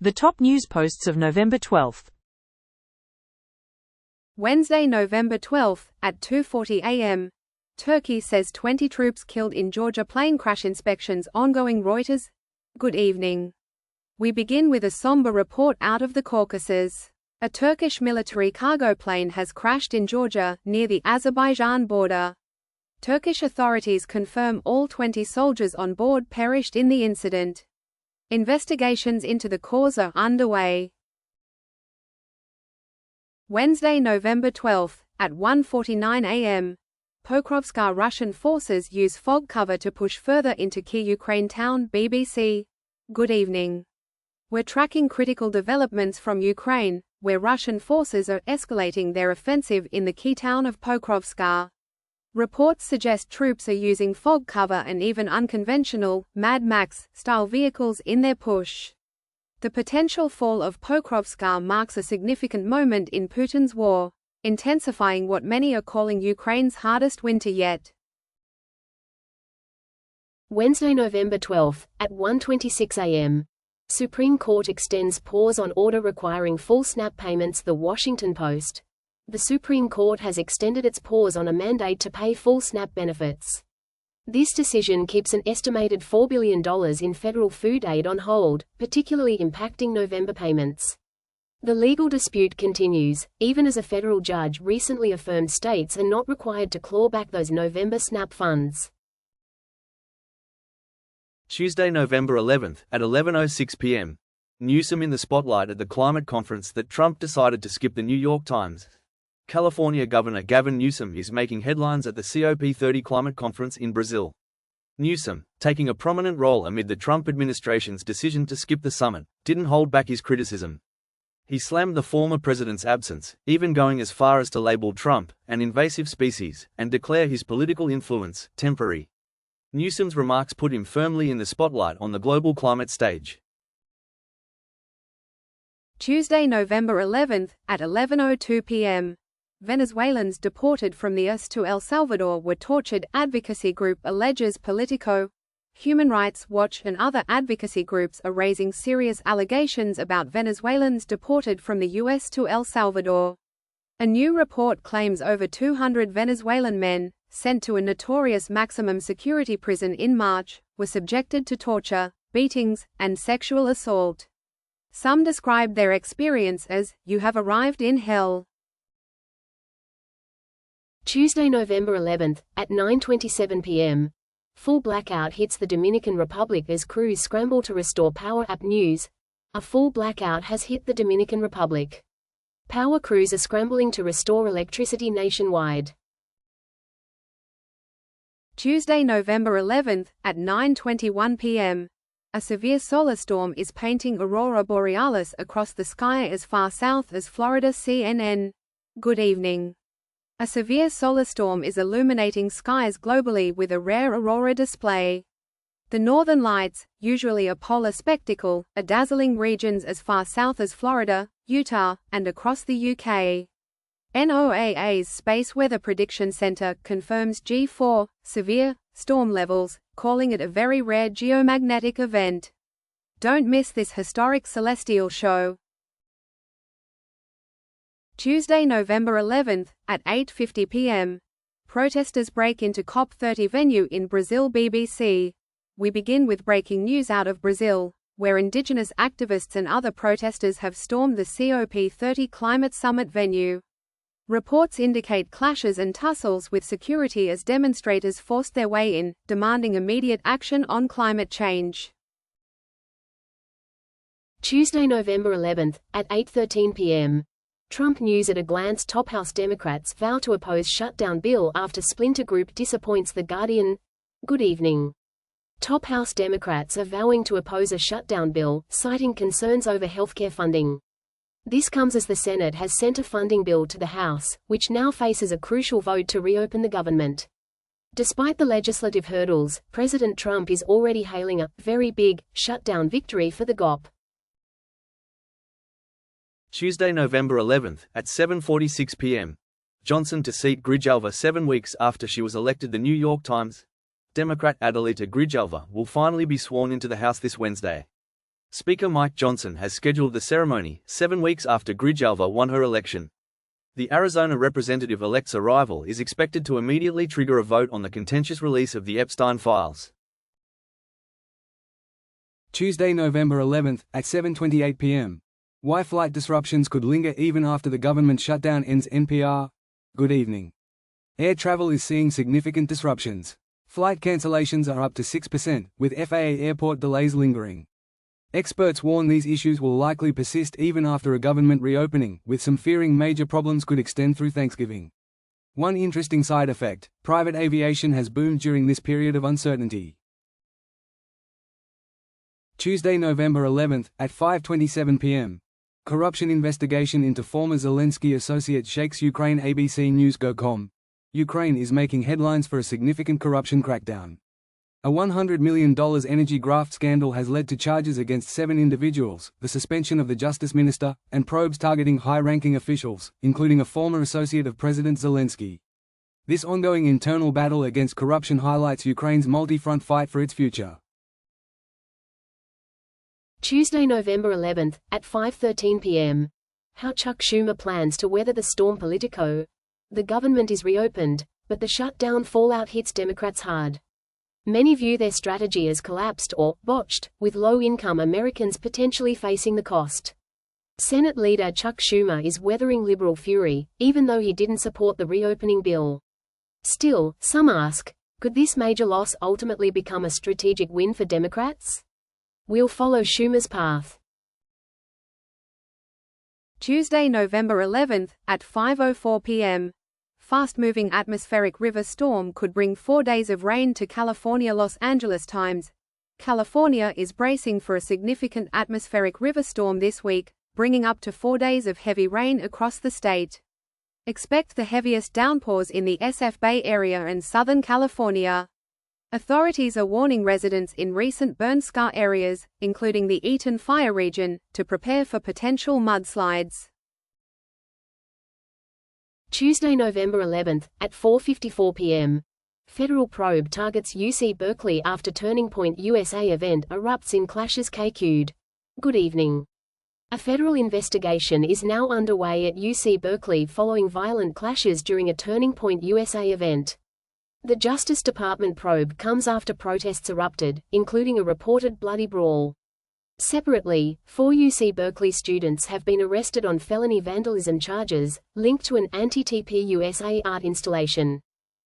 The top news posts of November 12. Wednesday, November 12, at 2:40 a.m. Turkey says 20 troops killed in Georgia plane crash inspections ongoing. Reuters. Good evening. We begin with a somber report out of the Caucasus. A Turkish military cargo plane has crashed in Georgia, near the Azerbaijan border. Turkish authorities confirm all 20 soldiers on board perished in the incident. Investigations into the cause are underway. Wednesday, November 12, at 1:49 a.m. Pokrovska. Russian forces use fog cover to push further into key Ukraine town. BBC. Good evening. We're tracking critical developments from Ukraine, where Russian forces are escalating their offensive in the key town of Pokrovska. Reports suggest troops are using fog cover and even unconventional, Mad Max-style vehicles in their push. The potential fall of Pokrovska marks a significant moment in Putin's war, intensifying what many are calling Ukraine's hardest winter yet. Wednesday, November 12, at 1:26 a.m. Supreme Court extends pause on order requiring full SNAP payments. The Washington Post. The Supreme Court has extended its pause on a mandate to pay full SNAP benefits. This decision keeps an estimated $4 billion in federal food aid on hold, particularly impacting November payments. The legal dispute continues, even as a federal judge recently affirmed states are not required to claw back those November SNAP funds. Tuesday, November 11, at 11:06 p.m. Newsom in the spotlight at the climate conference that Trump decided to skip. The New York Times. California Governor Gavin Newsom is making headlines at the COP30 climate conference in Brazil. Newsom, taking a prominent role amid the Trump administration's decision to skip the summit, didn't hold back his criticism. He slammed the former president's absence, even going as far as to label Trump an invasive species, and declare his political influence temporary. Newsom's remarks put him firmly in the spotlight on the global climate stage. Tuesday, November 11, at 11:02 p.m. Venezuelans deported from the US to El Salvador were tortured. Advocacy group alleges. Politico. Human Rights Watch and other advocacy groups are raising serious allegations about Venezuelans deported from the US to El Salvador. A new report claims over 200 Venezuelan men, sent to a notorious maximum security prison in March, were subjected to torture, beatings, and sexual assault. Some described their experience as, "You have arrived in hell." Tuesday, November 11, at 9:27 p.m. Full blackout hits the Dominican Republic as crews scramble to restore power. App News. A full blackout has hit the Dominican Republic. Power crews are scrambling to restore electricity nationwide. Tuesday, November 11, at 9:21 p.m. A severe solar storm is painting aurora borealis across the sky as far south as Florida. CNN. Good evening. A severe solar storm is illuminating skies globally with a rare aurora display. The northern lights, usually a polar spectacle, are dazzling regions as far south as Florida, Utah, and across the UK. NOAA's Space Weather Prediction Center confirms G4 severe storm levels, calling it a very rare geomagnetic event. Don't miss this historic celestial show. Tuesday, November 11, at 8:50 p.m. Protesters break into COP30 venue in Brazil. BBC. We begin with breaking news out of Brazil, where indigenous activists and other protesters have stormed the COP30 climate summit venue. Reports indicate clashes and tussles with security as demonstrators forced their way in, demanding immediate action on climate change. Tuesday, November 11, at 8:13 p.m. Trump news at a glance. Top House Democrats vow to oppose shutdown bill after splinter group disappoints. The Guardian. Good evening. Top House Democrats are vowing to oppose a shutdown bill, citing concerns over healthcare funding. This comes as the Senate has sent a funding bill to the House, which now faces a crucial vote to reopen the government. Despite the legislative hurdles, President Trump is already hailing a very big shutdown victory for the GOP. Tuesday, November 11, at 7:46 p.m. Johnson to seat Grijalva 7 weeks after she was elected. The New York Times. Democrat Adelita Grijalva will finally be sworn into the House this Wednesday. Speaker Mike Johnson has scheduled the ceremony 7 weeks after Grijalva won her election. The Arizona representative-elect's arrival is expected to immediately trigger a vote on the contentious release of the Epstein files. Tuesday, November 11th, at 7:28 p.m. Why flight disruptions could linger even after the government shutdown ends. NPR. Good evening. Air travel is seeing significant disruptions. Flight cancellations are up to 6%, with FAA airport delays lingering. Experts warn these issues will likely persist even after a government reopening, with some fearing major problems could extend through Thanksgiving. One interesting side effect: private aviation has boomed during this period of uncertainty. Tuesday, November 11th, at 5:27 p.m. Corruption investigation into former Zelensky associate shakes Ukraine. ABC News.com. Ukraine is making headlines for a significant corruption crackdown. A $100 million energy graft scandal has led to charges against 7 individuals, the suspension of the justice minister, and probes targeting high-ranking officials, including a former associate of President Zelensky. This ongoing internal battle against corruption highlights Ukraine's multi-front fight for its future. Tuesday, November 11th, at 5:13 p.m. How Chuck Schumer plans to weather the storm. Politico. The government is reopened, but the shutdown fallout hits Democrats hard. Many view their strategy as collapsed or botched, with low-income Americans potentially facing the cost. Senate leader Chuck Schumer is weathering liberal fury, even though he didn't support the reopening bill. Still, some ask, could this major loss ultimately become a strategic win for Democrats? We'll follow Schumer's path. Tuesday, November 11th, at 5:04 p.m. Fast-moving atmospheric river storm could bring 4 days of rain to California. Los Angeles Times. California is bracing for a significant atmospheric river storm this week, bringing up to 4 days of heavy rain across the state. Expect the heaviest downpours in the SF Bay Area and Southern California. Authorities are warning residents in recent burn-scar areas, including the Eaton Fire region, to prepare for potential mudslides. Tuesday, November 11th, at 4:54 p.m. Federal probe targets UC Berkeley after Turning Point USA event erupts in clashes. KQ'd. Good evening. A federal investigation is now underway at UC Berkeley following violent clashes during a Turning Point USA event. The Justice Department probe comes after protests erupted, including a reported bloody brawl. Separately, 4 UC Berkeley students have been arrested on felony vandalism charges, linked to an anti-TPUSA art installation.